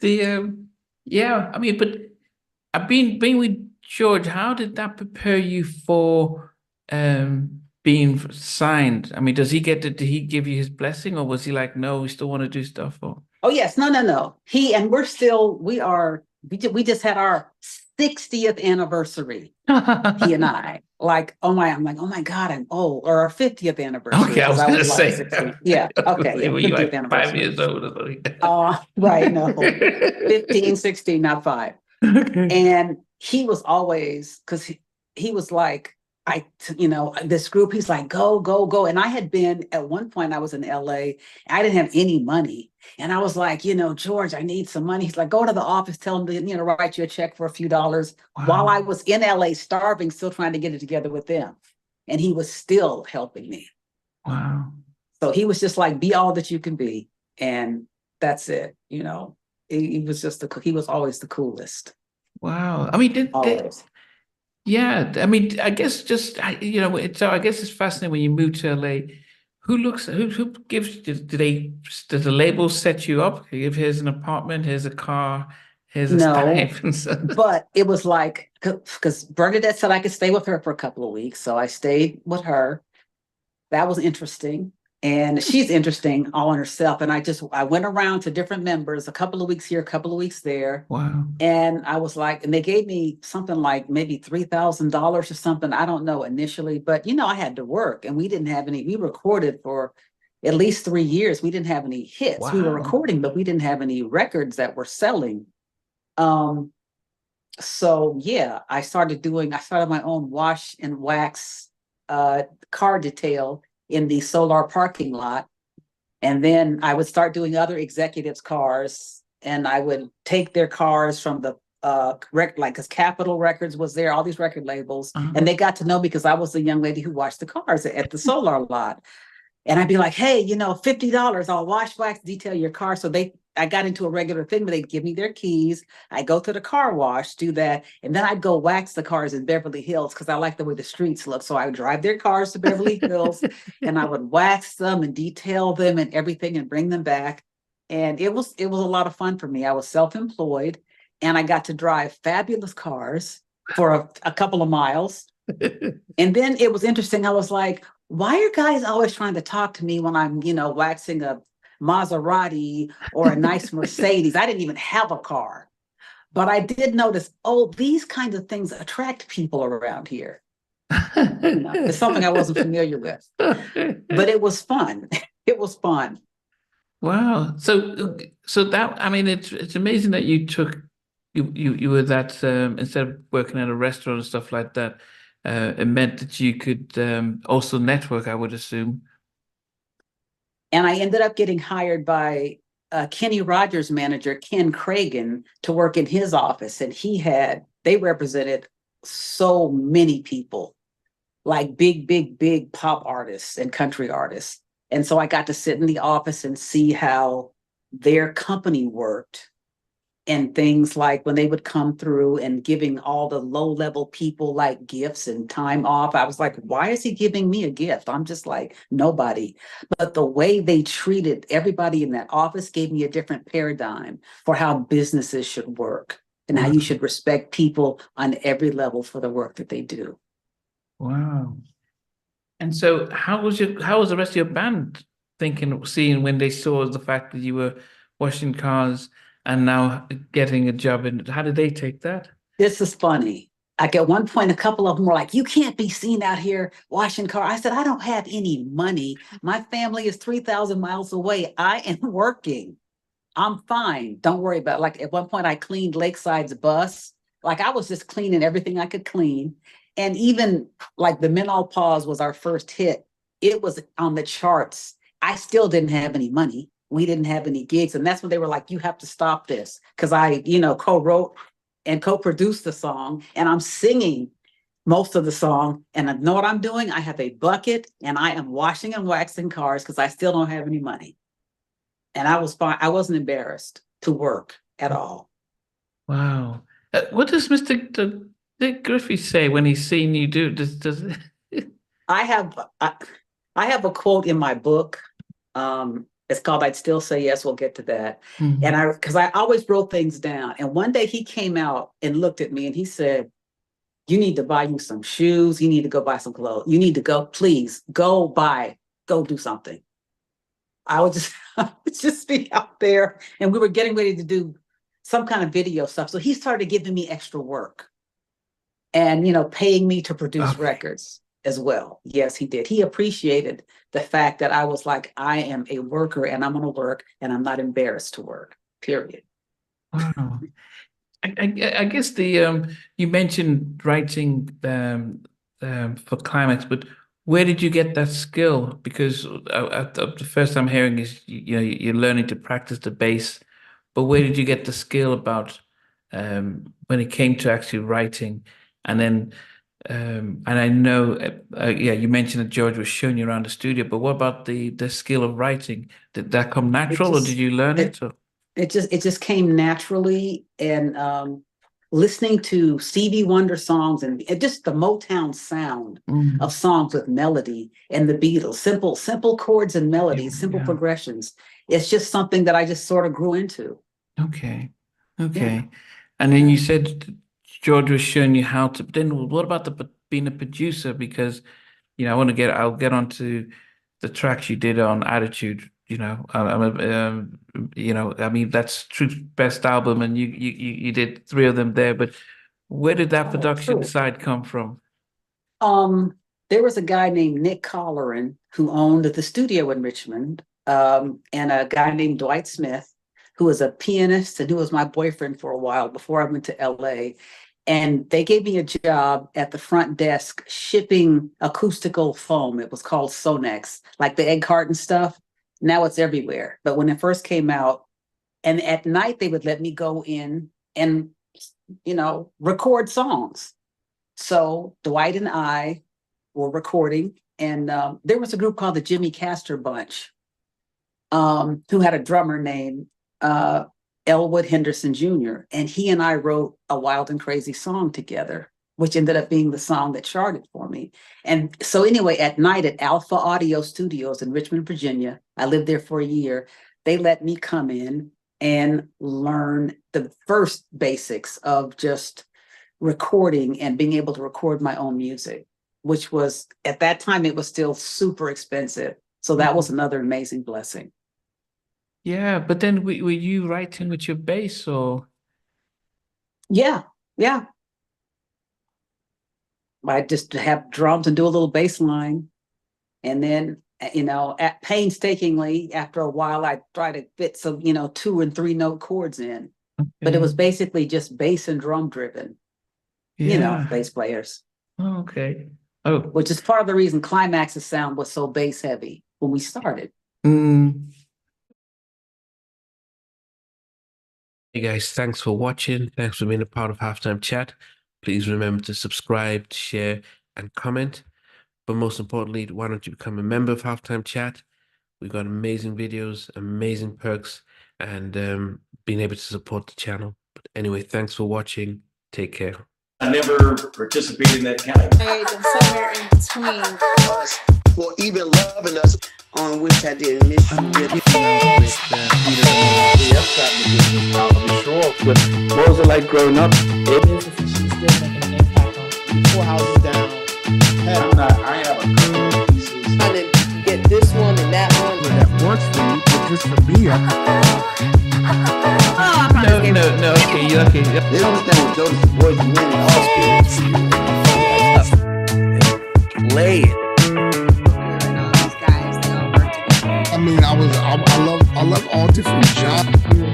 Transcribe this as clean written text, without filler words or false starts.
The yeah, I mean, but I've been with George. How did that prepare you for being signed? I mean, did he give you his blessing, or was he like, no, we still want to do stuff? Or Oh yes, no, no, no. We just had our 60th anniversary. He and I. I'm like, oh my God, I'm old. Or our 50th anniversary, okay, I because was I gonna was like say, 60. Yeah, I was gonna okay, say, yeah, were you 50th like 5 years anniversary. old or something? Right, no. 15, 16, not five. Okay. And he was always, because he was like, this group, he's like, go, go, go. And I had been, at one point, I was in LA. I didn't have any money. And I was like, George, I need some money. He's like, go to the office, tell him to, write you a check for a few dollars, while Wow. I was in LA starving, still trying to get it together with them. And he was still helping me. Wow. So he was just like, be all that you can be. And that's it. He was he was always the coolest. Wow. I mean, Always. yeah, I mean, I guess just so I guess it's fascinating when you move to LA. Who gives? Does the label set you up? They give here's an apartment, here's a car, here's a No, stipend. but it was like, because Bernadette said I could stay with her for a couple of weeks. So I stayed with her. That was interesting. And she's interesting all on herself. And I went around to different members, a couple of weeks here, a couple of weeks there. Wow. And I was like, and they gave me something like maybe $3,000 or something. I don't know initially, but I had to work, and we recorded for at least 3 years. We didn't have any hits. We were Wow. recording, but we didn't have any records that were selling. Um, so yeah, I started my own wash and wax uh car detail in the Solar parking lot. And then I would start doing other executives' cars, and I would take their cars from the like, because Capitol Records was there, all these record labels, and Uh-huh. they got to know me because I was the young lady who washed the cars at the Solar lot. And I'd be like, hey, $50, I'll wash, wax, detail your car. I got into a regular thing, but they'd give me their keys. I go to the car wash, do that, and then I'd go wax the cars in Beverly Hills because I like the way the streets look. So I would drive their cars to Beverly Hills, and I would wax them and detail them and everything and bring them back. And it was a lot of fun for me. I was self-employed, and I got to drive fabulous cars for a couple of miles. And then it was interesting. I was like, why are guys always trying to talk to me when I'm, waxing a Maserati or a nice Mercedes? I didn't even have a car. But I did notice, oh, these kinds of things attract people around here. It's something I wasn't familiar with, but it was fun. It was fun. Wow. So that I mean, it's amazing that you were that instead of working at a restaurant and stuff like that, it meant that you could also network, I would assume. And I ended up getting hired by Kenny Rogers' manager, Ken Cragen, to work in his office. And they represented so many people, like big, big, big pop artists and country artists. And so I got to sit in the office and see how their company worked, and things like when they would come through and giving all the low level people like gifts and time off. I was like, why is he giving me a gift? I'm just like nobody. But the way they treated everybody in that office gave me a different paradigm for how businesses should work and how you Wow. should respect people on every level for the work that they do. Wow. And so how was the rest of your band seeing when they saw the fact that you were washing cars and now getting a job in how did they take that? This is funny. Like, at one point, a couple of them were like, you can't be seen out here washing cars. I said, I don't have any money. My family is 3,000 miles away. I am working. I'm fine. Don't worry about it. Like, at one point, I cleaned Lakeside's bus. Like, I was just cleaning everything I could clean. And even like the Men All Pause was our first hit. It was on the charts. I still didn't have any money. We didn't have any gigs. And that's when they were like, you have to stop this. Because I, co-wrote and co-produced the song. And I'm singing most of the song. And I know what I'm doing. I have a bucket and I am washing and waxing cars because I still don't have any money. And I was fine. I wasn't embarrassed to work at all. Wow. What does Dick Griffey say when he's seen you do? I have I have a quote in my book. Um, It's called I'd Still Say Yes. We'll get to that. Mhm. And because I always wrote things down. And one day he came out and looked at me and he said, you need to buy you some shoes. You need to go buy some clothes. You need to go, please go do something. I would just be out there, and we were getting ready to do some kind of video stuff. So he started giving me extra work and, paying me to produce records as well. Yes, he did. He appreciated the fact that I was like, I am a worker and I'm going to work and I'm not embarrassed to work, period. Wow. I guess you mentioned writing for Klymaxx, but where did you get that skill? Because the first I'm hearing is you're learning to practice the bass, but where did you get the skill about when it came to actually writing? And then and I know you mentioned that George was showing you around the studio, but what about the skill of writing? Did that come natural, or did you learn it? It just came naturally, and listening to Stevie Wonder songs and just the Motown sound of songs with melody, and the Beatles, simple chords and melodies, simple progressions. It's just something that I just sort of grew into. Okay. Yeah. And then you said George was showing you how to. Then what about being a producer? Because I'll get onto the tracks you did on Attitude. I mean, that's Truth's best album, and you did 3 of them there. But where did that production side come from? There was a guy named Nick Colleran who owned the studio in Richmond, and a guy named Dwight Smith, who was a pianist and who was my boyfriend for a while before I went to LA. And they gave me a job at the front desk shipping acoustical foam. It was called Sonex, like the egg carton stuff. Now it's everywhere. But when it first came out, and at night they would let me go in and, record songs. So Dwight and I were recording, and there was a group called the Jimmy Castor Bunch, who had a drummer named Elwood Henderson Jr. And he and I wrote a Wild and Crazy song together, which ended up being the song that charted for me. And so anyway, at night at Alpha Audio Studios in Richmond, Virginia, I lived there for a year. They let me come in and learn the first basics of just recording and being able to record my own music, which was, at that time, it was still super expensive. So that was another amazing blessing. Yeah, but then were you writing with your bass, or? Yeah. I just have drums and do a little bass line. And then, painstakingly, after a while, I try to fit some, 2 and 3 note chords in. Okay. But it was basically just bass and drum driven, bass players. Oh, okay. Which is part of the reason Klymaxx's sound was so bass heavy when we started. Hey guys, thanks for watching. Thanks for being a part of Halftime Chat. Please remember to subscribe, share, and comment. But most importantly, why don't you become a member of Halftime Chat? We've got amazing videos, amazing perks, and being able to support the channel. But anyway, thanks for watching. Take care. I never participated in that category. And somewhere in between us, for even loving us, on which I did miss you. What was it like growing up? she's still making an impact on 4 houses down. I have a couple of pieces. Trying to get this one and that one. That works for you, but just for me, No, okay, you're okay. They don't understand what Joyce's voice meant all spirit. Play it. I mean, I love all different genres.